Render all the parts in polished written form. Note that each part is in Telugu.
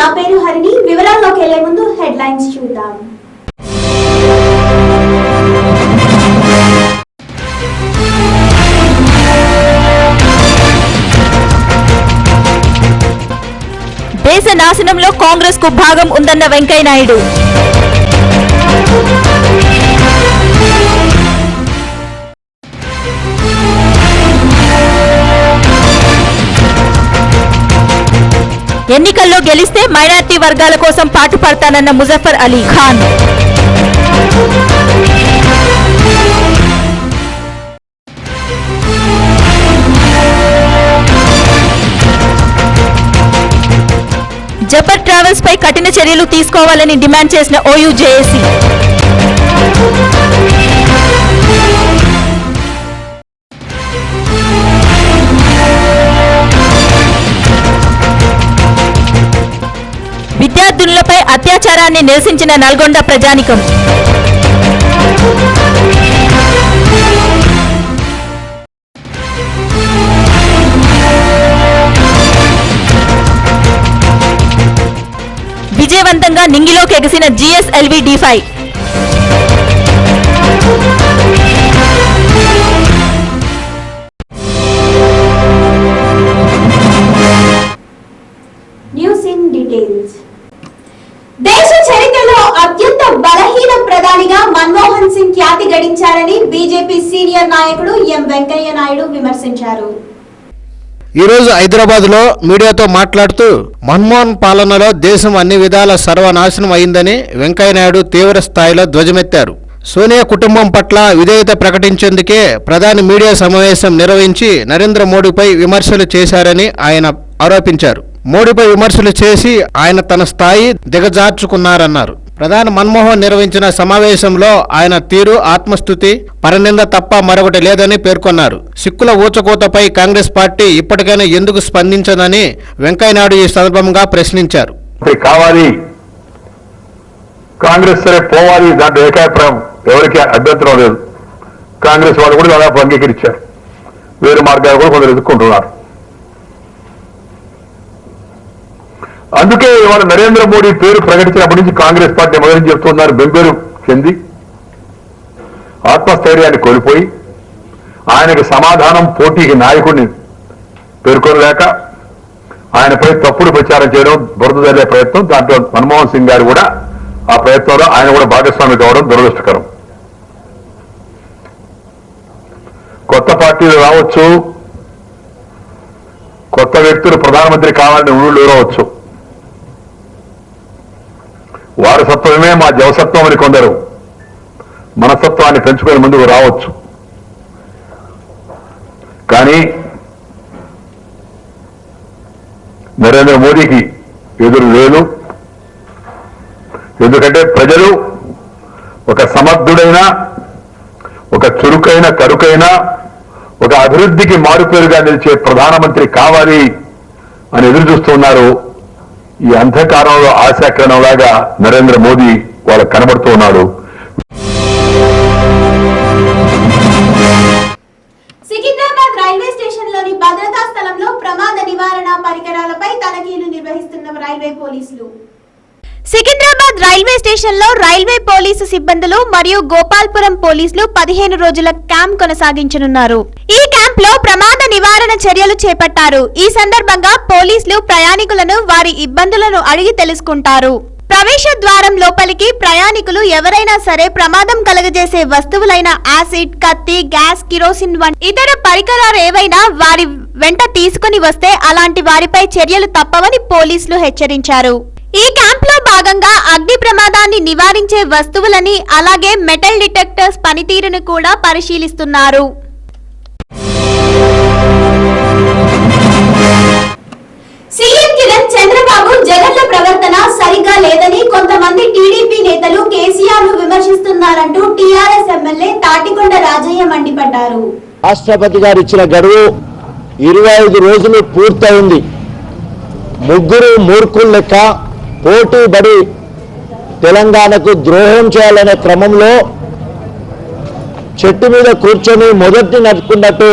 నా పేరు హరిణి. వివరాల్లోకి వెళ్లే ముందు హెడ్లైన్స్ చూద్దాం. దేశ నాశనంలో కాంగ్రెస్ కు భాగం ఉందన్న వెంకయ్య నాయుడు. ఎన్నికల్లో గెలిస్తే మైనారిటీ వర్గాల కోసం పాటుపడతానన్న ముజఫర్ అలీ ఖాన్. జబ్బర్ ట్రావెల్స్ పై కఠిన చర్యలు తీసుకోవాలని డిమాండ్ చేసిన ఓయూ జేఏసీ. విద్యార్థులపై అత్యాచారాన్ని నిరసించిన నల్గొండ ప్రజానికం. విజయవంతంగా నింగిలోకి ఎగిసిన GSLV D5. News in details. దేశ చరిత్రలో అత్యంత బలహీన ప్రధానిగా మన్మోహన్ సింగ్ ఖ్యాతి గడించారని బీజేపీ సీనియర్ నాయకుడు ఎం వెంకయ్య నాయుడు విమర్శించారు. ఈ రోజు హైదరాబాద్ లో మీడియాతో మాట్లాడుతూ మన్మోహన్ పాలనలో దేశం అన్ని విధాల సర్వనాశనం అయిందని వెంకయ్య నాయుడు తీవ్ర స్థాయిలో ధ్వజమెత్తారు. సోనియా కుటుంబం పట్ల విధేయత ప్రకటించేందుకే ప్రధాని మీడియా సమావేశం నిర్వహించి నరేంద్ర మోడీపై విమర్శలు చేశారని ఆయన ఆరోపించారు. మోడీపై విమర్శలు చేసి ఆయన తన స్థాయి దిగజార్చుకున్నారన్నారు. ప్రధాని మన్మోహన్ నిర్వహించిన సమావేశంలో ఆయన తీరు ఆత్మస్తుతి పరనింద తప్ప మరొకటి లేదని పేర్కొన్నారు. సిక్కుల ఊచకోతపై కాంగ్రెస్ పార్టీ ఇప్పటికైనా ఎందుకు స్పందించదని వెంకయ్య నాయుడు ఈ సందర్భంగా ప్రశ్నించారు. కావాలి కాంగ్రెస్ సరే పోవాలి, దాంట్లో ఏకాభిప్రాయం ఎవరికి అభ్యంతరం లేదు. కాంగ్రెస్ వాళ్ళు కూడా దాదాపు అంగీకరించారు. వేరు మార్గాలు కూడా కొందరు ఎదుర్కొంటున్నారు. అందుకే ఇవాళ నరేంద్ర మోడీ పేరు ప్రకటించినప్పటి నుంచి కాంగ్రెస్ పార్టీ మొదలు చెప్తున్నారు. బెంబేరు చెంది ఆత్మస్థైర్యాన్ని కోల్పోయి ఆయనకు సమాధానం పోటీకి నాయకుడిని పేర్కొనలేక ఆయనపై తప్పుడు ప్రచారం చేయడం, బురద జల్లే ప్రయత్నం, దాంట్లో మన్మోహన్ సింగ్ గారు కూడా ఆ ప్రయత్నంలో ఆయన కూడా భాగస్వామి కావడం దురదృష్టకరం. కొత్త పార్టీలు రావచ్చు, కొత్త వ్యక్తులు ప్రధానమంత్రి కావాలని ఊళ్ళు రావచ్చు. వారసత్వమే మా జవసత్వం అని కొందరు మనస్తత్వాన్ని పెంచుకొని ముందుకు రావచ్చు. కానీ నరేంద్ర మోడీకి ఎదురు లేదు. ఎందుకంటే ప్రజలు ఒక సమర్థుడైన, ఒక చురుకైన, కరుకైన, ఒక అభివృద్ధికి మారుపేరుగా నిలిచే ప్రధానమంత్రి కావాలి అని ఎదురు చూస్తున్నారు. ఈ అంధకారంలో ఆశాకిరణంలాగా నరేంద్ర మోదీ వాళ్ళకు కనబడుతూ ఉన్నాడు. సికింద్రాబాద్ రైల్వే స్టేషన్ లోని భద్రతా స్థలంలో ప్రమాద నివారణ పరికరాలపై తనిఖీలు నిర్వహిస్తున్న రైల్వే పోలీసులు. సికింద్రాబాద్ రైల్వే స్టేషన్ లో రైల్వే పోలీసు సిబ్బందులు మరియు గోపాల్పురం పోలీసులు 15 రోజుల క్యాంప్ కొనసాగించనున్నారు. ఈ క్యాంప్ లో ప్రమాద నివారణ చర్యలు చేపట్టారు. ఈ సందర్భంగా పోలీసులు ప్రయాణికులను వారి ఇబ్బందులను అడిగి తెలుసుకుంటారు. ప్రవేశ ద్వారం లోపలికి ప్రయాణికులు ఎవరైనా సరే ప్రమాదం కలుగజేసే వస్తువులైన యాసిడ్, కత్తి, గ్యాస్, కిరోసిన్ వంటి ఇతర పరికరాలు ఏవైనా వారి వెంట తీసుకుని వస్తే అలాంటి వారిపై చర్యలు తప్పవని పోలీసులు హెచ్చరించారు. ఈ క్యాంప్ లో భాగంగా అగ్ని ప్రమాదాన్ని నివారించే వస్తువులని అలాగే మెటల్ డిటెక్టర్స్ పనితీరును కూడా పరిశీలిస్తున్నారు. సీఎం కిరణ్ చంద్రబాబు జగన్ల ప్రవర్తన సరిగా లేదని కొంతమంది టీడీపీ నేతలు కేసీఆర్ ను విమర్శిస్తున్నారంటూ టీఆర్ఎస్ ఎమ్మెల్యే తాటికొండ రాజయ్య మండిపడ్డారు. రాష్ట్రపతి గారు ఇచ్చిన గడువు 25 రోజులు పూర్తయింది. ముగ్గురు మూర్ఖుల లెక్క పోటీపడి తెలంగాణకు ద్రోహం చేయాలనే క్రమంలో చెట్టు మీద కూర్చొని మొదటి నడుచుకున్నట్టు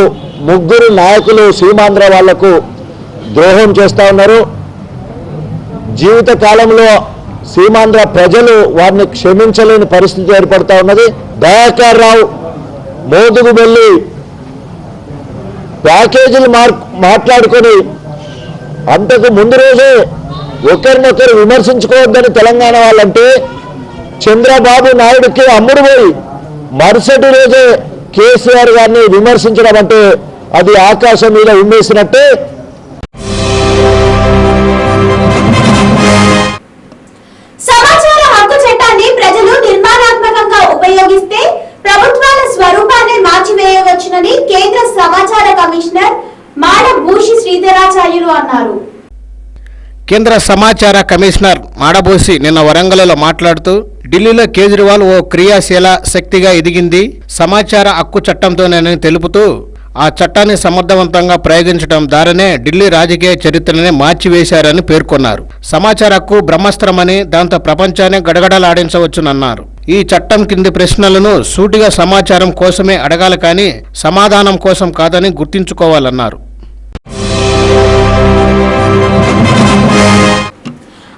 ముగ్గురు నాయకులు సీమాంధ్ర వాళ్లకు ద్రోహం చేస్తా ఉన్నారు. జీవిత కాలంలో సీమాంధ్ర ప్రజలు వారిని క్షమించలేని పరిస్థితి ఏర్పడుతూ ఉన్నది. దయాకర్ రావు మోదుగు వెళ్ళి ప్యాకేజీలు మాట్లాడుకొని అంతకు ముందు రోజే ఒకరినొకరు విమర్శించుకోవద్దని తెలంగాణ వాళ్ళంటే చంద్రబాబు నాయుడుకి అమ్ముడు పోయి మరుసటి రోజే కేసీఆర్ గారిని విమర్శించడం అంటే అది ఆకాశం మీద ఉమ్మేసినట్టే. సమాచార హక్కు చట్టాన్ని ప్రజలు నిర్మాణాత్మకంగా ఉపయోగిస్తే ప్రభుత్వాల స్వరూపాన్ని మార్చివేయవచ్చునని కేంద్ర సమాచార కమిషనర్ మాడ భూషి శ్రీధరాచార్యులు అన్నారు. కేంద్ర సమాచార కమిషనర్ మాడబోసి నిన్న వరంగల్లో మాట్లాడుతూ ఢిల్లీలో కేజ్రీవాల్ ఓ క్రియాశీల శక్తిగా ఎదిగింది సమాచార హక్కు చట్టంతోనేనని తెలుపుతూ ఆ చట్టాన్ని సమర్థవంతంగా ప్రయోగించడం ద్వారానే ఢిల్లీ రాజకీయ చరిత్రనే మార్చివేశారని పేర్కొన్నారు. సమాచార హక్కు బ్రహ్మాస్త్రమని దాంతో ప్రపంచాన్ని గడగడలాడించవచ్చునన్నారు. ఈ చట్టం కింది ప్రశ్నలను సూటిగా సమాచారం కోసమే అడగాలి కానీ సమాధానం కోసం కాదని గుర్తుంచుకోవాలన్నారు.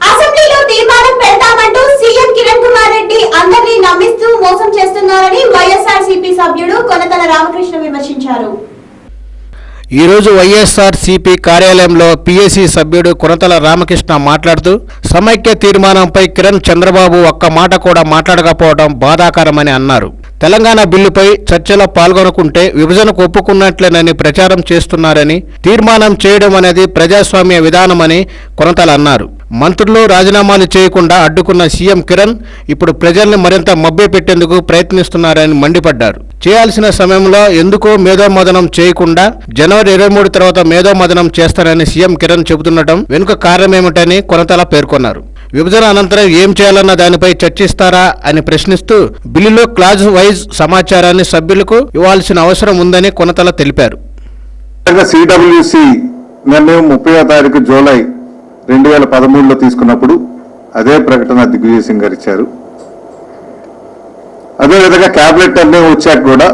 అసెంబ్లీలో తీర్మానం పెడతామంటూ సీఎం కిరణ్ కుమార్ రెడ్డి అందరినీ నమ్మిస్తూ మోసం చేస్తున్నారని వైఎస్ఆర్సీపీ సభ్యుడు కొనతల రామకృష్ణ విమర్శించారు. ఈ రోజు వైఎస్ఆర్సీపీ కార్యాలయంలో పీఏసీ సభ్యుడు కొనతల రామకృష్ణ మాట్లాడుతూ సమైక్య తీర్మానంపై కిరణ్ చంద్రబాబు ఒక్క మాట కూడా మాట్లాడకపోవడం బాధాకరమని అన్నారు. తెలంగాణ బిల్లుపై చర్చలో పాల్గొనకుంటే విభజనకు ఒప్పుకున్నట్లేనని ప్రచారం చేస్తున్నారని, తీర్మానం చేయడం అనేది ప్రజాస్వామ్య విధానమని కొనతల అన్నారు. మంత్రులు రాజీనామాలు చేయకుండా అడ్డుకున్న సీఎం కిరణ్ ఇప్పుడు ప్రజల్ని మరింత మభ్యపెట్టేందుకు ప్రయత్నిస్తున్నారని మండిపడ్డారు. చేయాల్సిన సమయంలో ఎందుకో మేధోమథనం చేయకుండా జనవరి 23 తర్వాత మేధోమథనం చేస్తారని సీఎం కిరణ్ చెబుతుండటం వెనుక కారణమేమిటని కొనతల పేర్కొన్నారు. విభజన అనంతరం ఏం చేయాలన్న దానిపై చర్చిస్తారా అని ప్రశ్నిస్తూ బిల్లులో క్లాజ్ వైజ్ సమాచారాన్ని సభ్యులకు ఇవ్వాల్సిన అవసరం ఉందని కొనతల తెలిపారు. సిడబ్ల్యూసి నిర్ణయం 30వ తారీఖు జూలై 2013లో తీసుకున్నప్పుడు అదే ప్రకటన దిగ్విజయ్ సింగ్ గారు ఇచ్చారు. అదేవిధంగా క్యాబినెట్ నిర్ణయం వచ్చాక కూడా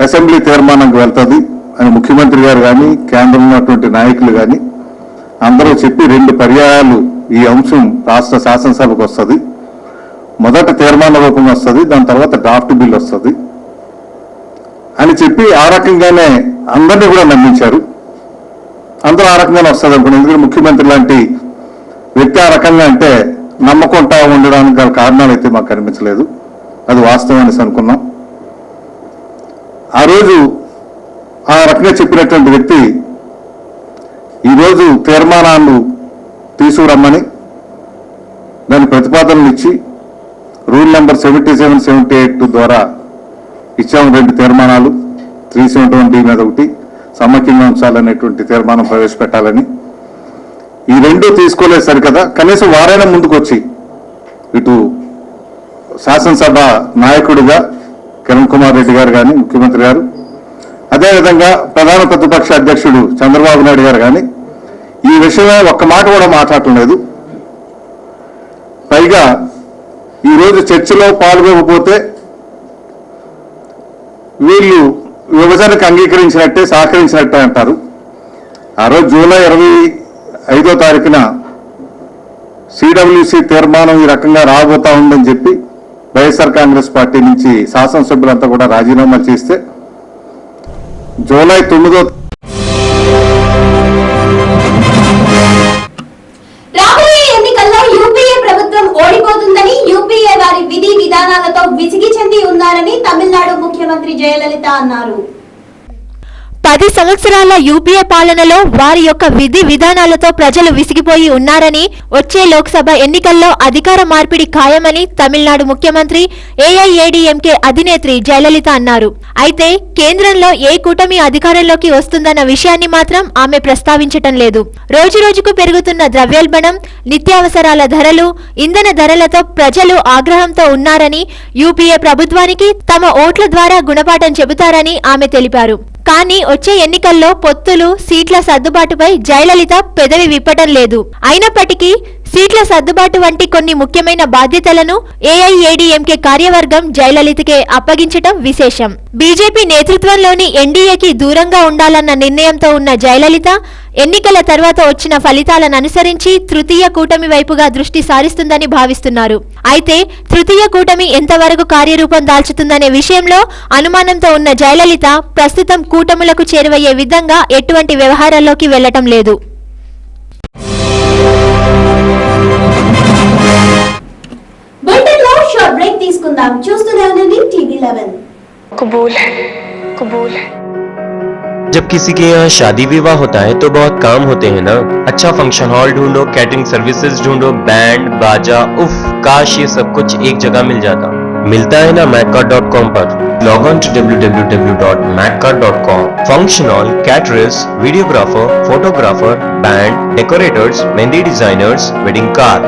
అసెంబ్లీ తీర్మానంకి వెళ్తుంది అని ముఖ్యమంత్రి గారు కానీ కేంద్రంలో ఉన్నటువంటి నాయకులు కానీ అందరూ చెప్పి 2 పర్యాయాలు ఈ అంశం రాష్ట్ర శాసనసభకు వస్తుంది. మొదట తీర్మాన రూపం వస్తుంది, దాని తర్వాత డ్రాఫ్ట్ బిల్ వస్తుంది అని చెప్పి ఆ రకంగానే అందరినీ కూడా నమ్మించారు. అందరూ ఆ రకంగానే వస్తుంది అనుకున్నాం. ఎందుకంటే ముఖ్యమంత్రి లాంటి వ్యక్తి ఆ రకంగా అంటే నమ్మకుంటా ఉండడానికి గల కారణాలు అయితే మాకు కనిపించలేదు. అది వాస్తవం అనేసి అనుకున్నాం. ఆ రోజు ఆ రకంగా చెప్పినటువంటి వ్యక్తి ఈరోజు తీర్మానాలు తీసుకురమ్మని దాని ప్రతిపాదనలు ఇచ్చి రూల్ నెంబర్ 77, 78 ద్వారా ఇచ్చాము 2 తీర్మానాలు, 371D మీద ఒకటి, సమైక్యంగా ఉంచాలనేటువంటి తీర్మానం ప్రవేశపెట్టాలని. ఈ 2 తీసుకోలేదు సరికదా, కనీసం వారైనా ముందుకొచ్చి ఇటు శాసనసభ నాయకుడిగా కిరణ్ కుమార్ రెడ్డి గారు కానీ ముఖ్యమంత్రి గారు, అదేవిధంగా ప్రధాన ప్రతిపక్ష అధ్యక్షుడు చంద్రబాబు నాయుడు గారు కానీ ఈ విషయమే ఒక్క మాట కూడా మాట్లాడటం లేదు. పైగా ఈరోజు చర్చలో పాల్గొకపోతే వీళ్ళు విభజనకు అంగీకరించినట్టే, సహకరించినట్టే అంటారు. ఆ రోజు జూలై 25వ తారీఖున సిడబ్ల్యూసి తీర్మానం ఈ రకంగా రాబోతా ఉందని చెప్పి వైఎస్ఆర్ కాంగ్రెస్ పార్టీ నుంచి శాసనసభ్యులంతా కూడా రాజీనామాలు చేస్తే జూలై 9వ రాబోయే ఎన్నికల్లో యూపీఏ ప్రభుత్వం ఓడిపోతుందని యూపీఏ వారి విధి విధానాలతో విసిగి చెంది ఉన్నారని తమిళనాడు ముఖ్యమంత్రి జయలలిత అన్నారు. 10 సంవత్సరాల యూపీఏ పాలనలో వారి యొక్క విధి విధానాలతో ప్రజలు విసిగిపోయి ఉన్నారని, వచ్చే లోక్సభ ఎన్నికల్లో అధికార మార్పిడి ఖాయమని తమిళనాడు ముఖ్యమంత్రి ఏఐఏడీఎంకే అధినేత్రి జయలలిత అన్నారు. అయితే కేంద్రంలో ఏ కూటమి అధికారంలోకి వస్తుందన్న విషయాన్ని మాత్రం ఆమె ప్రస్తావించటం లేదు. రోజురోజుకు పెరుగుతున్న ద్రవ్యోల్బణం, నిత్యావసరాల ధరలు, ఇంధన ధరలతో ప్రజలు ఆగ్రహంతో ఉన్నారని, యూపీఏ ప్రభుత్వానికి తమ ఓట్ల ద్వారా గుణపాఠం చెబుతారని ఆమె తెలిపారు. కానీ వచ్చే ఎన్నికల్లో పొత్తులు, సీట్ల సర్దుబాటుపై జయలలిత పెదవి విప్పటం లేదు. అయినప్పటికీ సీట్ల సర్దుబాటు వంటి కొన్ని ముఖ్యమైన బాధ్యతలను ఏఐఏడీఎంకే కార్యవర్గం జయలలితకే అప్పగించడం విశేషం. బీజేపీ నేతృత్వంలోని ఎన్డీఏకి దూరంగా ఉండాలన్న నిర్ణయంతో ఉన్న జయలలిత ఎన్నికల తర్వాత వచ్చిన ఫలితాలను అనుసరించి తృతీయ కూటమి వైపుగా దృష్టి సారిస్తుందని భావిస్తున్నారు. అయితే తృతీయ కూటమి ఎంతవరకు కార్యరూపం దాల్చుతుందనే విషయంలో అనుమానంతో ఉన్న జయలలిత ప్రస్తుతం కూటములకు చేరువయ్యే విధంగా ఎటువంటి వ్యవహారాల్లోకి వెళ్లటం లేదు. బులెటిన్లో షార్ట్ బ్రేక్ తీసుకుందాం. చూస్తూనే ఉండండి టీవీ11. कबूल है, कबूल है। जब किसी के यहाँ शादी विवाह होता है तो बहुत काम होते हैं ना। अच्छा फंक्शन हॉल ढूंढो, कैटरिंग सर्विसेज ढूंढो, बैंड बाजा, उफ काश ये सब कुछ एक जगह मिल जाता। मिलता है ना macca.com पर। Log on to www.macca.com। Function hall, caterers, videographer, photographer, band, decorators, mehndi designers, wedding car,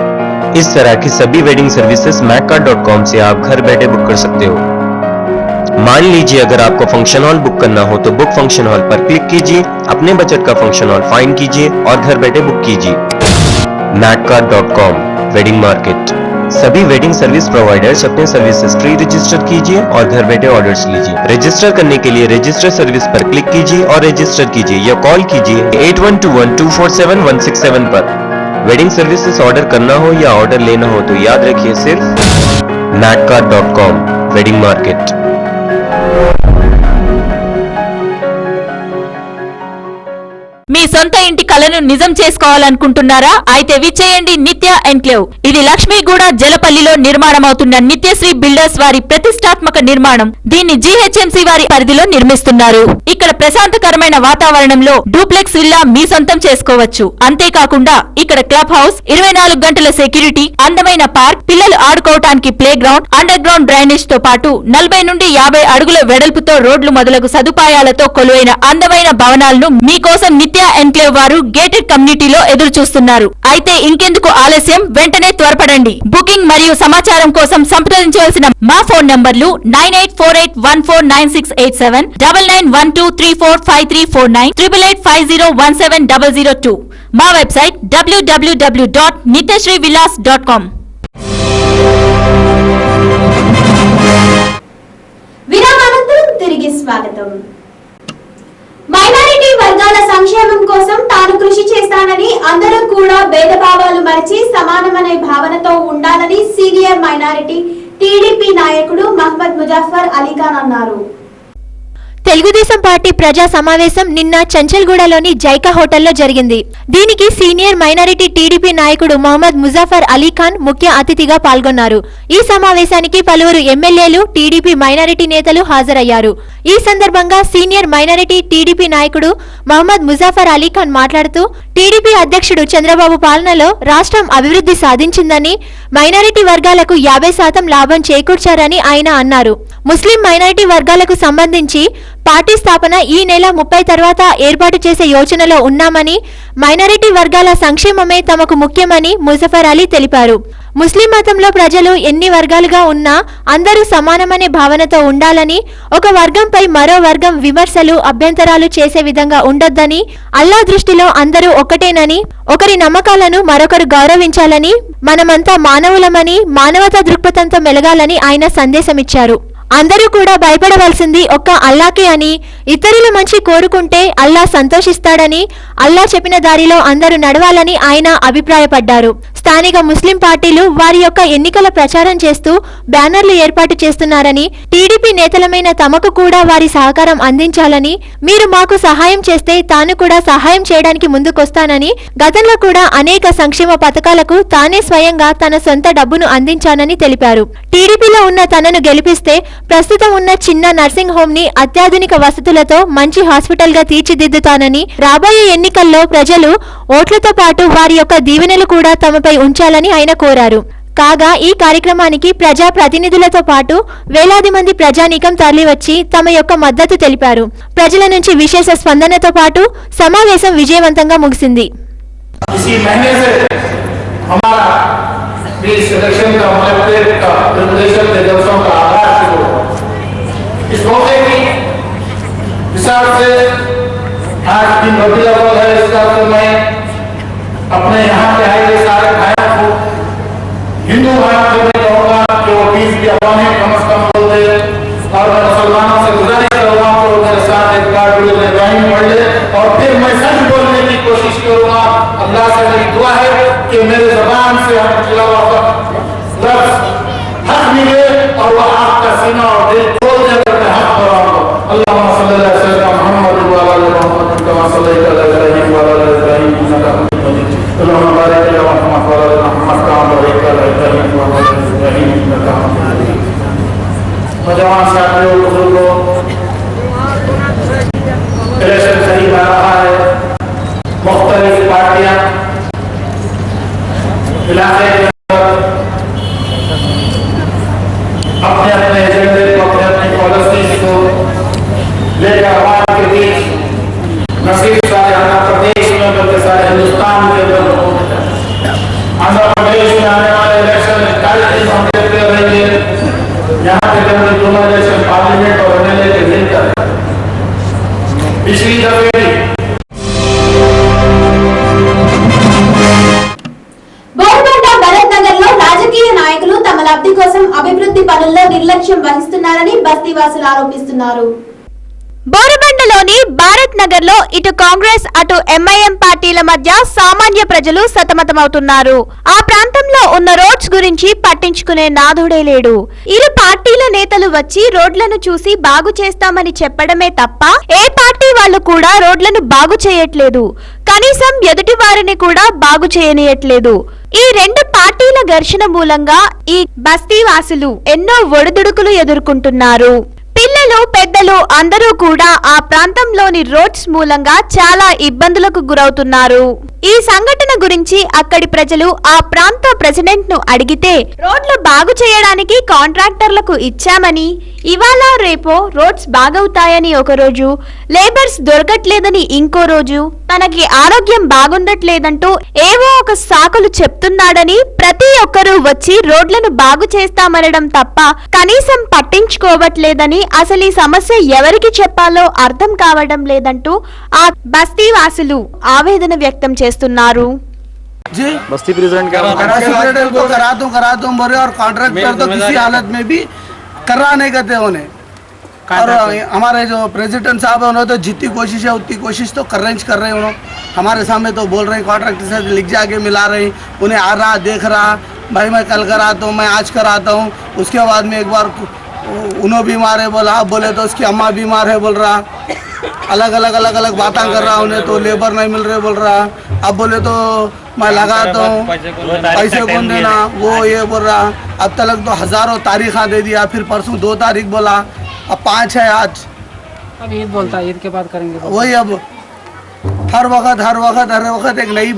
इस तरह की सभी वेडिंग सर्विसेज macca.com से आप घर बैठे बुक कर सकते हो। मान लीजिए अगर आपको फंक्शन हॉल बुक करना हो तो बुक फंक्शन हॉल पर क्लिक कीजिए, अपने बजट का फंक्शन हॉल फाइंड कीजिए और घर बैठे बुक कीजिए। macca.com wedding market. सभी वेडिंग सर्विस प्रोवाइडर्स अपने सर्विसेज फ्री रजिस्टर कीजिए और घर बैठे ऑर्डर्स लीजिए। रजिस्टर करने के लिए रजिस्टर सर्विस पर क्लिक कीजिए और रजिस्टर कीजिए या कॉल कीजिए 8121247167 पर। वेडिंग सर्विसेज ऑर्डर करना हो या ऑर्डर लेना हो तो याद रखिए सिर्फ macca.com वेडिंग मार्केट। మీ సొంత ఇంటి కలను నిజం చేసుకోవాలనుకుంటున్నారా? అయితే విచ్చేయండి నిత్య ఎన్క్లేవ్. ఇది లక్ష్మీగూడ జలపల్లిలో నిర్మాణమవుతున్న నిత్యశ్రీ బిల్డర్స్ వారి ప్రతిష్టాత్మక నిర్మాణం. దీన్ని జీహెచ్ఎంసీ వారి పరిధిలో నిర్మిస్తున్నారు. ఇక్కడ ప్రశాంతకరమైన వాతావరణంలో డూప్లెక్స్ విల్లా మీ సొంతం చేసుకోవచ్చు. అంతేకాకుండా ఇక్కడ క్లబ్ హౌస్, 24 గంటల సెక్యూరిటీ, అందమైన పార్క్, పిల్లలు ఆడుకోవటానికి playground, underground drainage తో పాటు 40 నుండి 50 అడుగుల వెడల్పుతో రోడ్లు మొదలగు సదుపాయాలతో కొలువైన అందమైన భవనాలను మీకోసం నిత్య ఎన్క్లేవ్ వారు గేటెడ్ కమ్యూనిటీలో ఎదురు చూస్తున్నారు. అయితే ఇంకెందుకు ఆలస్యం, వెంటనే త్వరపడండి. బుకింగ్ మరియు సమాచారం కోసం సంప్రదించవలసిన మా ఫోన్ నంబర్లు 9848149687, 9912345349, 8850170002. మా వెబ్సైట్ www.nityasreevillas.com. విరామానంతరం తిరిగి స్వాగతం. మైనారిటీ వర్గాల సంక్షేమం కోసం తాను కృషి చేస్తానని, అందరూ కూడా భేదభావాలు మరిచి సమానమనే భావనతో ఉండాలని సీనియర్ మైనారిటీ టీడీపీ నాయకుడు మహమ్మద్ ముజఫర్ అలీఖాన్ అన్నారు. తెలుగుదేశం పార్టీ ప్రజా సమావేశం నిన్న చంచల్గూడలోని జైకా హోటల్లో జరిగింది. దీనికి సీనియర్ మైనారిటీ టీడీపీ నాయకుడు మహమ్మద్ ముజఫర్ అలీఖాన్ ముఖ్య అతిథిగా పాల్గొన్నారు. ఈ సమావేశానికి పలువురు ఎమ్మెల్యేలు, టీడీపీ మైనారిటీ నేతలు హాజరయ్యారు. ఈ సందర్భంగా సీనియర్ మైనారిటీ టీడీపీ నాయకుడు మహమ్మద్ ముజఫర్ అలీఖాన్ మాట్లాడుతూ, టీడీపీ అధ్యక్షుడు చంద్రబాబు పాలనలో రాష్ట్రం అభివృద్ధి సాధించిందని, మైనారిటీ వర్గాలకు 50% లాభం చేకూర్చారని ఆయన అన్నారు. ముస్లిం మైనారిటీ వర్గాలకు సంబంధించి పార్టీ స్థాపన ఈ నెల 30 తర్వాత ఏర్పాటు చేసే యోచనలో ఉన్నామని, మైనారిటీ వర్గాల సంక్షేమమే తమకు ముఖ్యమని ముజఫర్ అలీ తెలిపారు. ముస్లిం మతంలో ప్రజలు ఎన్ని వర్గాలుగా ఉన్నా అందరూ సమానమనే భావనతో ఉండాలని, ఒక వర్గంపై మరో వర్గం విమర్శలు, అభ్యంతరాలు చేసే విధంగా ఉండొద్దని, అల్లా దృష్టిలో అందరూ ఒక్కటేనని, ఒకరి నమ్మకాలను మరొకరు గౌరవించాలని, మనమంతా మానవులమని, మానవతా దృక్పథంతో మెలగాలని ఆయన సందేశమిచ్చారు. అందరూ కూడా భయపడవలసింది ఒక్క అల్లాకే అని, ఇతరుల మంచి కోరుకుంటే అల్లా సంతోషిస్తాడని, అల్లా చెప్పిన దారిలో అందరూ నడవాలని ఆయన అభిప్రాయపడ్డారు. స్థానిక ముస్లిం పార్టీలు వారి యొక్క ఎన్నికల ప్రచారం చేస్తూ బ్యానర్లు ఏర్పాటు చేస్తున్నారని, టీడీపీ నేతలమైన తమకు కూడా వారి సహకారం అందించాలని, మీరు మాకు సహాయం చేస్తే తాను కూడా సహాయం చేయడానికి ముందుకొస్తానని, గతంలో కూడా అనేక సంక్షేమ పథకాలకు తానే స్వయంగా తన సొంత డబ్బును అందించానని తెలిపారు. టీడీపీలో ఉన్న తనను గెలిపిస్తే ప్రస్తుతం ఉన్న చిన్న నర్సింగ్ హోమ్ ని అత్యాధునిక వసతులతో మంచి హాస్పిటల్ గా తీర్చిదిద్దుతానని, రాబోయే ఎన్నికల్లో ప్రజలు ఓట్లతో పాటు వారి యొక్క దీవెనలు కూడా తమపై ఉంచాలని ఆయన కోరారు. కాగా ఈ కార్యక్రమానికి ప్రజా ప్రతినిధులతో పాటు వేలాది మంది ప్రజానీకం తరలివచ్చి తమ యొక్క మద్దతు తెలిపారు. ప్రజల నుంచి విశేష స్పందనతో పాటు సమావేశం విజయవంతంగా ముగిసింది. इस मौके की हिसाब से आज दिन रबी अव्वल है, इसका तो मैं अपने यहाँ के आए सारे भाइयों से मेरी दुआ है कि मेरे ज़बान से लफ्ज़ हक मिले और वह आपका सीना और दिल खोल देकर मैं हक पर आऊंगा। अल्लाहुम्मा सल्ली अला सय्यिदना मुहम्मद व अला आलि मुहम्मद कमा सल्लैता अला इब्राहीम व अला आलि इब्राहीम इन्नका हमीदुम मजीद। अल्लाहुम्मा बारिक अला मुहम्मद व अला आलि मुहम्मद कमा बारकता अला इब्राहीम व अला आलि इब्राहीम इन्नका हमीदुम मजीद। नौजवान साथियों, बुजुर्गों, इलेक्शन करीब आ रहा है। मुख्तलिफ पार्टियां इलाके के अपने अपने एजेंडे को, अपने अपनी पॉलिसीज को लेकर आवाम के बीच न सिर्फ सारे आंध्र प्रदेश में बल्कि सारे हिंदुस्तान के अंदर आंध्र प्रदेश में आने वाले इलेक्शन 21 दिन हम देखते रहेंगे। यहाँ के जनरल दोनों इलेक्शन पार्लियामेंट और एमएलए के मिलकर पिछली दफे బోర్గంట భరత్ నగర్ లో రాజకీయ నాయకులు తమ లబ్ధి కోసం అభివృద్ధి పనుల్లో నిర్లక్ష్యం వహిస్తున్నారని బస్తీవాసులు ఆరోపిస్తున్నారు. బోరబండలోని భారత్ నగర్ లో ఇటు కాంగ్రెస్ అటు ఎంఐఎం పార్టీల మధ్య సామాన్య ప్రజలు సతమతమవుతున్నారు. ఆ ప్రాంతంలో ఉన్న రోడ్స్ గురించి పట్టించుకునే నాథుడే లేడు. ఇరు పార్టీల నేతలు వచ్చి రోడ్లను చూసి బాగు చేస్తామని చెప్పడమే తప్ప ఏ పార్టీ వాళ్ళు కూడా రోడ్లను బాగు చేయట్లేదు. కనీసం ఎదుటి వారిని కూడా బాగు చేయనీయట్లేదు. ఈ రెండు పార్టీల ఘర్షణ మూలంగా ఈ బస్తీవాసులు ఎన్నో ఒడిదుడుకులు ఎదుర్కొంటున్నారు. పిల్లలు పెద్దలు అందరూ కూడా ఆ ప్రాంతంలోని రోడ్స్ మూలంగా చాలా ఇబ్బందులకు గురవుతున్నారు. ఈ సంఘటన గురించి అక్కడి ప్రజలు ఆ ప్రాంత ప్రెసిడెంట్ ను అడిగితే రోడ్లు బాగు చేయడానికి కాంట్రాక్టర్లకు ఇచ్చామని, ఇవాళ రేపో రోడ్స్ బాగవుతాయని ఒక రోజు, లేబర్స్ దొరకట్లేదని ఇంకో రోజు, తనకి ఆరోగ్యం బాగుండట్లేదంటూ ఏవో ఒక సాకులు చెప్తున్నాడని ప్రతి ఒక్కరూ వచ్చి రోడ్లను బాగు చేస్తామనడం తప్ప కనీసం పట్టించుకోవట్లేదని, అసలు ఈ సమస్య ఎవరికి చెప్పాలో అర్థం కావడం లేదంటూ ఆ బస్తీవాసులు ఆవేదన వ్యక్తం చేస్తున్నారు. बस्ती प्रेसिडेंट क्या करा दूं बोले और कॉन्ट्रैक्टर तो किसी हालत में भी करा नहीं करते उन्हें। और हमारे जो प्रेसिडेंट साहब है उन्होंने तो जितनी कोशिश है उतनी कोशिश तो कर रहे हैं उन्होंने। हमारे सामने तो बोल रहे हैं, कॉन्ट्रैक्टर से लिख जाके मिला रहे हैं, उन्हें आ रहा देख रहा, भाई मैं कल कराता हूँ, मैं आज कराता हूँ। उसके बाद में एक बार उन्होंने बीमार है बोला, बोले तो उसकी अम्मा बीमार है बोल रहा, अलग अलग बातें कर रहा। उन्हें तो लेबर नहीं मिल रहे बोल रहा। अब बोले तो मैं लगाता हूँ, पैसे कौन देना, वो ये बोल रहा। अब तक तो हजारों तारीखा दे दिया, फिर परसों 2 तारीख बोला, अब 5 है आज। अब ईद बोलता है, ईद के बाद करेंगे। वही अब हर वक्त एक नई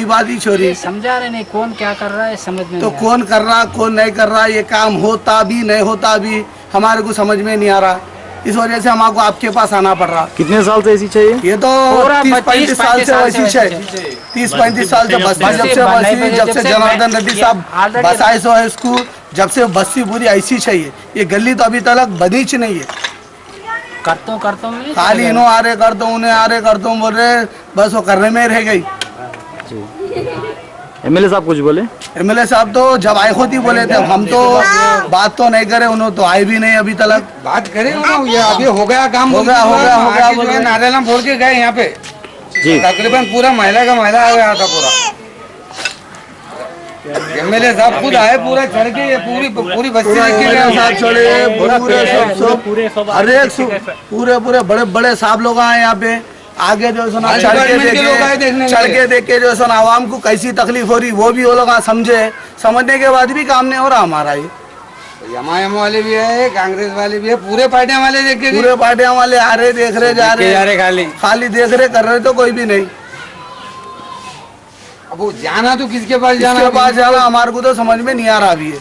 बात ही छोड़ी। समझा रहे नहीं कौन क्या कर रहा है, समझ में तो कौन कर रहा कौन नहीं कर रहा, ये काम होता भी नहीं होता भी हमारे को समझ में नहीं आ रहा। इस वजह से हमको आपके पास आना पड़ रहा। कितने साल से ऐसी चाहिए? ये तो 30-35 साल से वैसी चाहिए। 30-35 साल से बस्ती जब से जनार्दन रेड्डी साहब बसाए सो है स्कूल, जब से बस्ती पूरी ऐसी चाहिए। ये गली तो अभी तक बनी ही नहीं है। करता हूँ खाली इन्हों आ रहे करता हूँ, उन्हें आ रहे करता हूँ बोल रहे, बस वो करने में रह गई। एमएलए साहब कुछ बोले? एमएलए साहब तो जब आए होती बोले थे, हम तो बात तो नहीं करे, उन्होंने तो आए भी नहीं अभी तक। बात करे ये अभी हो गया काम, हो गया नारेला फोड़ के गए यहाँ पे। तकरीबन पूरा महिला का महिला आया था पूरा। एमएलए साहब खुद आए, पूरा चढ़ के पूरी बस्ती पूरे बड़े साहब लोग आए यहाँ पे। आगे जो सुना चढ़ के देखे जो सुना आवाम को कैसी तकलीफ हो रही, वो भी वो लोग समझने के बाद भी काम नहीं हो रहा हमारा। ये एमआईएम वाले भी है, कांग्रेस वाले भी है, पूरे पार्टियां वाले देखे, पूरे पार्टियां वाले आ रहे देख रहे जा रहे खाली देख रहे कर रहे तो कोई भी नहीं। अब वो जाना तो किसके पास जाना हमारे को तो समझ में नहीं आ रहा अभी।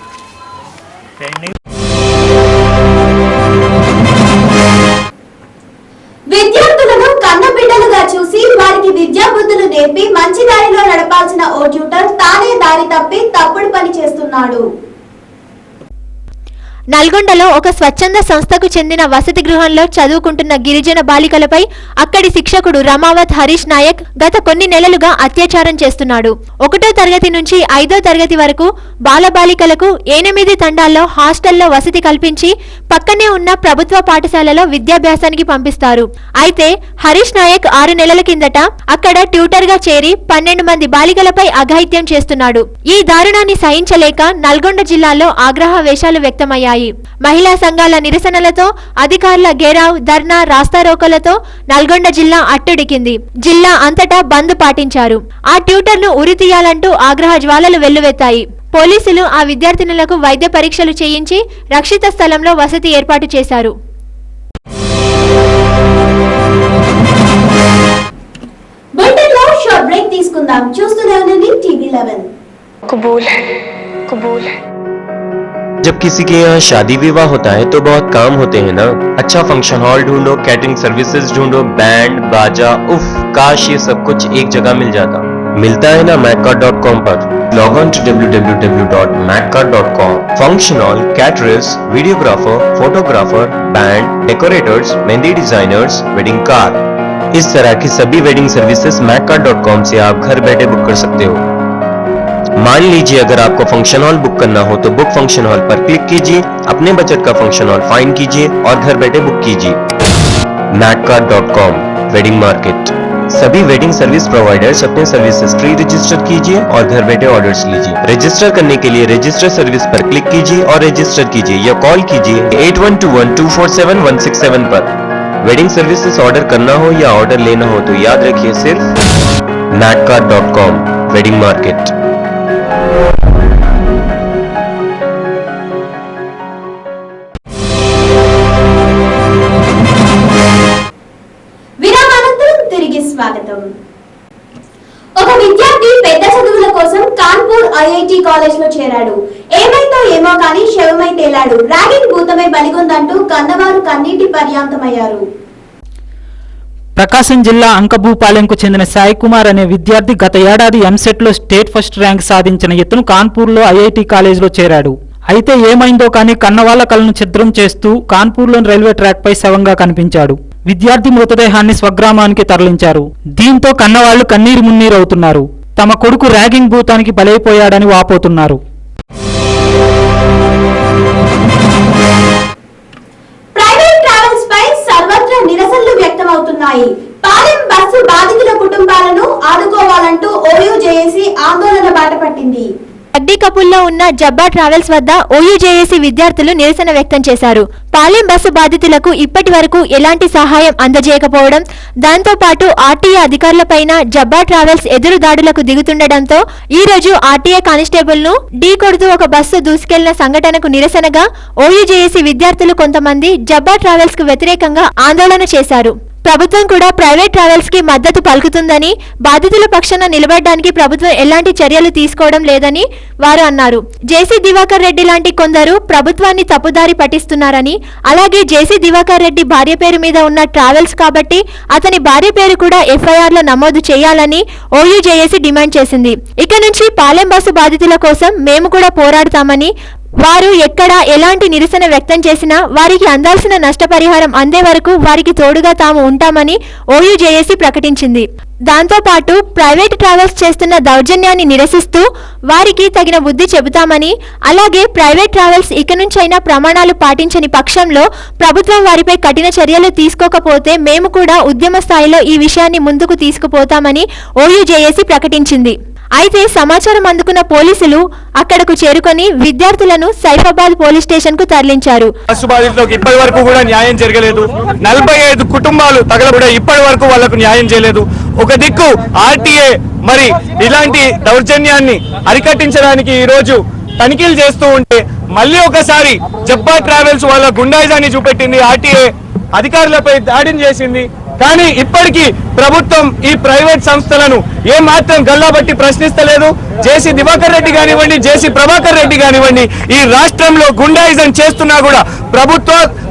విద్యార్థులను కన్నబిడ్డలుగా చూసి వారికి విద్యా బుద్ధులు నేర్పి మంచి దారిలో నడపాల్సిన ఓ ట్యూటర్ తానే దారి తప్పి తప్పుడు పని చేస్తున్నాడు. నల్గొండలో ఒక స్వచ్ఛంద సంస్థకు చెందిన వసతి గృహంలో చదువుకుంటున్న గిరిజన బాలికలపై అక్కడి శిక్షకుడు రమావత్ హరీష్ నాయక్ గత కొన్ని నెలలుగా అత్యాచారం చేస్తున్నాడు. 1వ తరగతి నుంచి 5వ తరగతి వరకు బాలబాలికలకు 8 తండాల్లో హాస్టల్లో వసతి కల్పించి పక్కనే ఉన్న ప్రభుత్వ పాఠశాలలో విద్యాభ్యాసానికి పంపిస్తారు. అయితే హరీష్ నాయక్ 6 నెలల కిందట అక్కడ ట్యూటర్ గా చేరి 12 మంది బాలికలపై అఘాయిత్యం చేస్తున్నాడు. ఈ దారుణాన్ని సహించలేక నల్గొండ జిల్లాలో ఆగ్రహావేశాలు వ్యక్తమయ్యాయి. మహిళా సంఘాల నిరసనలతో, అధికారుల గేరావ్, ధర్నా, రాస్తారోకోలతో నల్గొండ జిల్లా అట్టుడికింది. జిల్లా అంతటా బంద్ పాటించారు. ఆ ట్యూటర్ను ఉరితీయాలంటూ ఆగ్రహ జ్వాలలు వెల్లువెత్తాయి. పోలీసులు ఆ విద్యార్థినులకు వైద్య పరీక్షలు చేయించి రక్షిత స్థలంలో వసతి ఏర్పాటు చేశారు. బులెటిన్లో షార్ట్ బ్రేక్ తీసుకుందాం. చూస్తూనే ఉండండి టీవీ 11. कबूल है कबूल है। जब किसी के यहाँ शादी विवाह होता है तो बहुत काम होते हैं ना। अच्छा फंक्शन हॉल ढूंढो, कैटरिंग सर्विसेज ढूंढो, बैंड बाजा, उफ काश ये सब कुछ एक जगह मिल जाता। मिलता है ना maccar.com पर। Log on to www.maccar.com। Function hall, caterers, videographer, photographer, band, decorators, mehndi designers, wedding card, इस तरह की सभी वेडिंग सर्विसेज maccar.com से आप घर बैठे बुक कर सकते हो। मान लीजिए अगर आपको फंक्शन हॉल बुक करना हो तो बुक फंक्शन हॉल पर क्लिक कीजिए, अपने बजट का फंक्शन हॉल फाइंड कीजिए और घर बैठे बुक कीजिए। maccar.com wedding market. सभी वेडिंग सर्विस प्रोवाइडर्स अपने सर्विस हिस्ट्री रजिस्टर कीजिए और घर बैठे ऑर्डर्स लीजिए। रजिस्टर करने के लिए रजिस्टर सर्विस पर क्लिक कीजिए और रजिस्टर कीजिए या कॉल कीजिए 8121247167 पर। वेडिंग सर्विसेज ऑर्डर करना हो या ऑर्डर लेना हो तो याद रखिए सिर्फ maccar.com वेडिंग मार्केट। విరామానంతరం తిరిగి స్వాగతం. ఒక విద్యార్థి పెద్ద చదువుల కోసం కాన్పూర్ ఐఐటి కాలేజ్ లో చేరాడు. ఏమైతో ఏమో కానీ శవమై తేలాడు. ర్యాగింగ్ భూతమే బలిగొందంటూ కన్నవారు కన్నీటి పర్యాంతమయ్యారు. ప్రకాశం జిల్లా అంకభూపాలెంకు చెందిన సాయి కుమార్ అనే విద్యార్థి గత ఏడాది ఎంసెట్ లో స్టేట్ ఫస్ట్ ర్యాంక్ సాధించిన ఇతను కాన్పూర్లో ఐఐటి కాలేజ్లో చేరాడు. అయితే ఏమైందో కానీ కన్నవాళ్ల కలను ఛిద్రం చేస్తూ కాన్పూర్లోని రైల్వే ట్రాక్ పై శవంగా కనిపించాడు. విద్యార్థి మృతదేహాన్ని స్వగ్రామానికి తరలించారు. దీంతో కన్నవాళ్లు కన్నీరు మున్నీరవుతున్నారు. తమ కొడుకు ర్యాగింగ్ భూతానికి బలైపోయాడని వాపోతున్నారు. ప్రైవేట్ ట్రావెల్స్ పై సర్వత్రా నిరసనలు వ్యక్తమవుతున్నాయి. పాలెం బస్సు బాధితుల కుటుంబాలను ఆదుకోవాలంటూ ఓయూజేఏసీ ఆందోళన బాట పట్టింది. అడ్డికపుల్లో ఉన్న జబ్బా ట్రావెల్స్ వద్ద ఓయూజేఏసీ విద్యార్థులు నిరసన వ్యక్తం చేశారు. పాలెం బస్సు బాధితులకు ఇప్పటి వరకు ఎలాంటి సహాయం అందజేయకపోవడం, దాంతో పాటు ఆర్టీఏ అధికారులపైన జబ్బా ట్రావెల్స్ ఎదురు దాడులకు దిగుతుండటంతో ఈ రోజు ఆర్టీఏ కానిస్టేబుల్ ను ఢీ కొడుతూ ఒక బస్సు దూసుకెళ్లిన సంఘటనకు నిరసనగా ఓయూజేఏసీ విద్యార్థులు కొంతమంది జబ్బా ట్రావెల్స్ కు వ్యతిరేకంగా ఆందోళన చేశారు. ప్రభుత్వం కూడా ప్రైవేట్ ట్రావెల్స్ కి మద్దతు పలుకుతుందని, బాధితుల పక్షాన నిలబడడానికి ప్రభుత్వం ఎలాంటి చర్యలు తీసుకోవడం లేదని వారు అన్నారు. జేసీ దివాకర్ రెడ్డి లాంటి కొందరు ప్రభుత్వాన్ని తప్పుదారి పట్టిస్తున్నారని, అలాగే జేసీ దివాకర్ రెడ్డి భార్య పేరు మీద ఉన్న ట్రావెల్స్ కాబట్టి అతని భార్య పేరు కూడా ఎఫ్ఐఆర్ లో నమోదు చేయాలని ఓయూజేఏసీ డిమాండ్ చేసింది. ఇక నుంచి పాలెం బస్సు బాధితుల కోసం మేము కూడా పోరాడతామని, వారు ఎక్కడ ఎలాంటి నిరసన వ్యక్తం చేసినా వారికి అందాల్సిన నష్టపరిహారం అందే వరకు వారికి తోడుగా తాము ఉంటామని ఓయూజేఏసీ ప్రకటించింది. దాంతో పాటు ప్రైవేట్ ట్రావెల్స్ చేస్తున్న దౌర్జన్యాన్ని నిరసిస్తూ వారికి తగిన బుద్ధి చెబుతామని, అలాగే ప్రైవేట్ ట్రావెల్స్ ఇక నుంచైనా ప్రమాణాలు పాటించని పక్షంలో ప్రభుత్వం వారిపై కఠిన చర్యలు తీసుకోకపోతే మేము కూడా ఉద్యమ స్థాయిలో ఈ విషయాన్ని ముందుకు తీసుకుపోతామని ఓయూజేఏసీ ప్రకటించింది. అయితే సమాచారం అందుకున్న పోలీసులు అక్కడకు చేరుకొని విద్యార్థులను సైఫాబాద్ పోలీస్ స్టేషన్ కు తరలించారు. బస్సు బాధితులకు ఇప్పటి వరకు కూడా న్యాయం జరగలేదు. 45 కుటుంబాలు తగల కూడా ఇప్పటి వరకు వాళ్లకు న్యాయం చేయలేదు. ఒక దిక్కు ఆర్టీఏ మరి ఇలాంటి దౌర్జన్యాన్ని అరికట్టించడానికి ఈ రోజు తనిఖీలు చేస్తూ ఉంటే మళ్ళీ ఒకసారి జబ్బా ట్రావెల్స్ వాళ్ళ గుండాయిజాన్ని చూపెట్టింది, ఆర్టీఏ అధికారులపై దాడిని చేసింది. కానీ ఇప్పటికీ ప్రభుత్వం ఈ ప్రైవేట్ సంస్థలను ఏ మాత్రం గల్లాబట్టి ప్రశ్నిస్తలేదు. జేసీ దివాకర్ రెడ్డి కానివ్వండి, జేసీ ప్రభాకర్ రెడ్డి కానివ్వండి, ఈ రాష్ట్రంలో గుండాయిజం చేస్తున్నా కూడా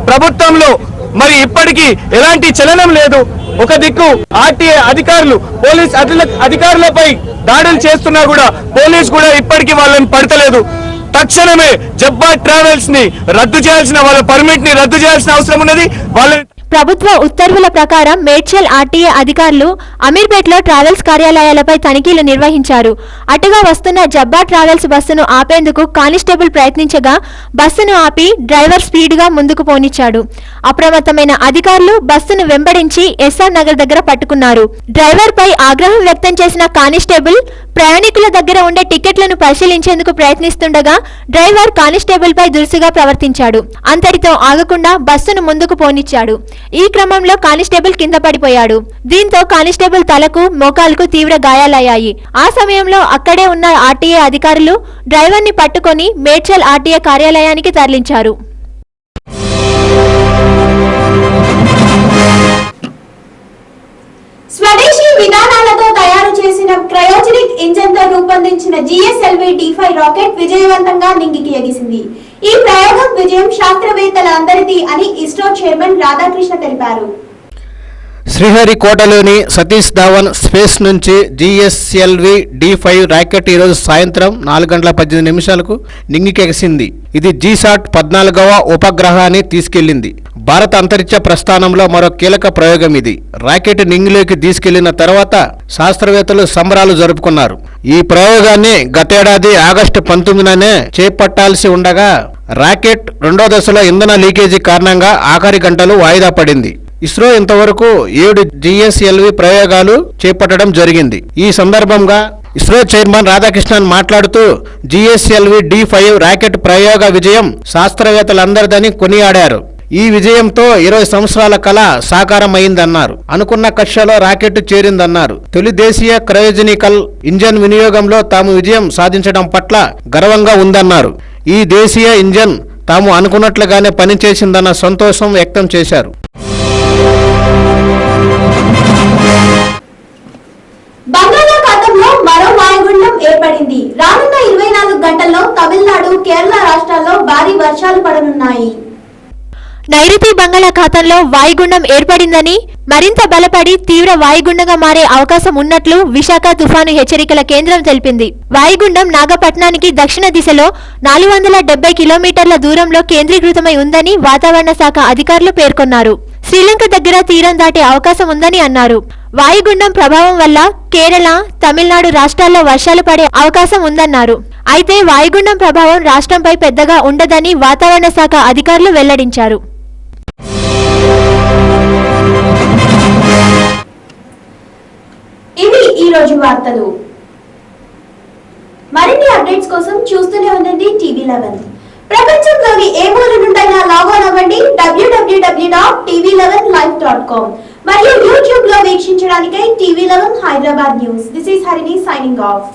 ప్రభుత్వంలో మరి ఇప్పటికీ ఎలాంటి చలనం లేదు. ఒక దిక్కు ఆర్టీఏ అధికారులు పోలీస్ అధికారులపై దాడులు చేస్తున్నా కూడా పోలీసు కూడా ఇప్పటికీ వాళ్ళని పడతలేదు. తక్షణమే జబ్బా ట్రావెల్స్ ని రద్దు చేయాల్సిన, వాళ్ళ పర్మిట్ ని రద్దు చేయాల్సిన అవసరం ఉన్నది. వాళ్ళ ప్రభుత్వ ఉత్తర్వుల ప్రకారం మేడ్చల్ ఆర్టీఏ అధికారులు అమీర్పేటలో ట్రావెల్స్ కార్యాలయాలపై తనిఖీలు నిర్వహించారు. అటుగా వస్తున్న జబ్బా ట్రావెల్స్ బస్సును ఆపేందుకు కానిస్టేబుల్ ప్రయత్నించగా బస్సును ఆపి డ్రైవర్ స్పీడ్గా ముందుకు పోనిచ్చాడు. అప్రమత్తమైన అధికారులు బస్సును వెంబడించి ఎస్ఆర్ నగర్ దగ్గర పట్టుకున్నారు. డ్రైవర్ పై ఆగ్రహం వ్యక్తం చేసిన కానిస్టేబుల్ ప్రయాణికుల దగ్గర ఉండే టికెట్లను పరిశీలించేందుకు ప్రయత్నిస్తుండగా డ్రైవర్ కానిస్టేబుల్ పై దురుసుగా ప్రవర్తించాడు. అంతటితో ఆగకుండా బస్సును ముందుకు పోనిచ్చాడు. ఈ క్రమంలో కానిస్టేబుల్ కింద పడిపోయాడు. దీంతో కానిస్టేబుల్ తలకు, మోకాలకు తీవ్ర గాయాలయ్యాయి. ఆ సమయంలో అక్కడే ఉన్న ఆర్టీఏ అధికారులు డ్రైవర్ ని పట్టుకొని మేడ్చల్ ఆర్టీఏ కార్యాలయానికి తరలించారు. స్వదేశీ విధానాలతో తయారు చేసిన క్రయోజనిక్ ఇంజన్ తో రూపొందించిన GSLV D5 రాకెట్ విజయవంతంగా నింగికి ఎగిసింది. ఈ ప్రయోగం విజయం శాస్త్రవేత్తల అందరిది అని ఇస్రో చైర్మన్ రాధాకృష్ణ తెలిపారు. శ్రీహరికోటలోని సతీష్ ధావన్ స్పేస్ నుంచి GSLV D5 రాకెట్ ఈరోజు సాయంత్రం 4:18 నింగికెగిసింది. ఇది జీసాట్ 14వ ఉపగ్రహాన్ని తీసుకెళ్లింది. భారత అంతరిక్ష ప్రస్థానంలో మరో కీలక ప్రయోగం ఇది. రాకెట్ నింగిలోకి తీసుకెళ్లిన తర్వాత శాస్త్రవేత్తలు సంబరాలు జరుపుకున్నారు. ఈ ప్రయోగాన్ని గతేడాది ఆగస్టు 19నే చేపట్టాల్సి ఉండగా రాకెట్ రెండో దశలో ఇంధన లీకేజీ కారణంగా ఆఖరి గంటలు వాయిదా పడింది. ఇస్రో ఇంతవరకు 7 GSLV ప్రయోగాలు చేపట్టడం జరిగింది. ఈ సందర్భంగా ఇస్రో చైర్మన్ రాధాకృష్ణన్ మాట్లాడుతూ GSLV D5 రాకెట్ ప్రయోగ విజయం శాస్త్రవేత్తలందరిదని కొనియాడారు. ఈ విజయంతో 20 సంవత్సరాల కళ సాకారం అయిందన్నారు. అనుకున్న కక్షలో రాకెట్ చేరిందన్నారు. తొలి దేశీయ క్రయోజనికల్ ఇంజన్ వినియోగంలో తాము విజయం సాధించడం పట్ల గర్వంగా ఉందన్నారు. ఈ దేశీయ ఇంజన్ తాము అనుకున్నట్లుగానే పనిచేసిందన్న సంతోషం వ్యక్తం చేశారు. బంగాళాఖాతంలో మరో వాయుగుండం ఏర్పడింది. రానున్న 24 గంటల్లో తమిళనాడు, కేరళ రాష్ట్రాల్లో భారీ వర్షాలు పడనున్నాయి. నైరుతి బంగాళాఖాతంలో వాయుగుండం ఏర్పడిందని, మరింత బలపడి తీవ్ర వాయుగుండంగా మారే అవకాశం ఉన్నట్లు విశాఖ తుఫాను హెచ్చరికల కేంద్రం తెలిపింది. వాయుగుండం నాగపట్నానికి దక్షిణ దిశలో 470 కిలోమీటర్ల దూరంలో కేంద్రీకృతమై ఉందని వాతావరణ శాఖ అధికారులు పేర్కొన్నారు. శ్రీలంక దగ్గర తీరం దాటే అవకాశం ఉందని అన్నారు. వాయుగుండం ప్రభావం వల్ల కేరళ, తమిళనాడు రాష్ట్రాల్లో వర్షాలు పడే అవకాశం ఉందన్నారు. అయితే వాయుగుండం ప్రభావం రాష్ట్రంపై పెద్దగా ఉండదని వాతావరణ శాఖ అధికారులు వెల్లడించారు. ఇవి ఈ రోజు వార్తలు. మరిన్ని అప్డేట్స్ కోసం చూస్తూనే ఉండండి TV11. ప్రపంచంలోని ఏ మూల నుండైనా లాగిన్ అవ్వండి www.tv11live.com మరియు యూట్యూబ్ లో వీక్షించడానికై TV11 Hyderabad news. This is Harini signing off.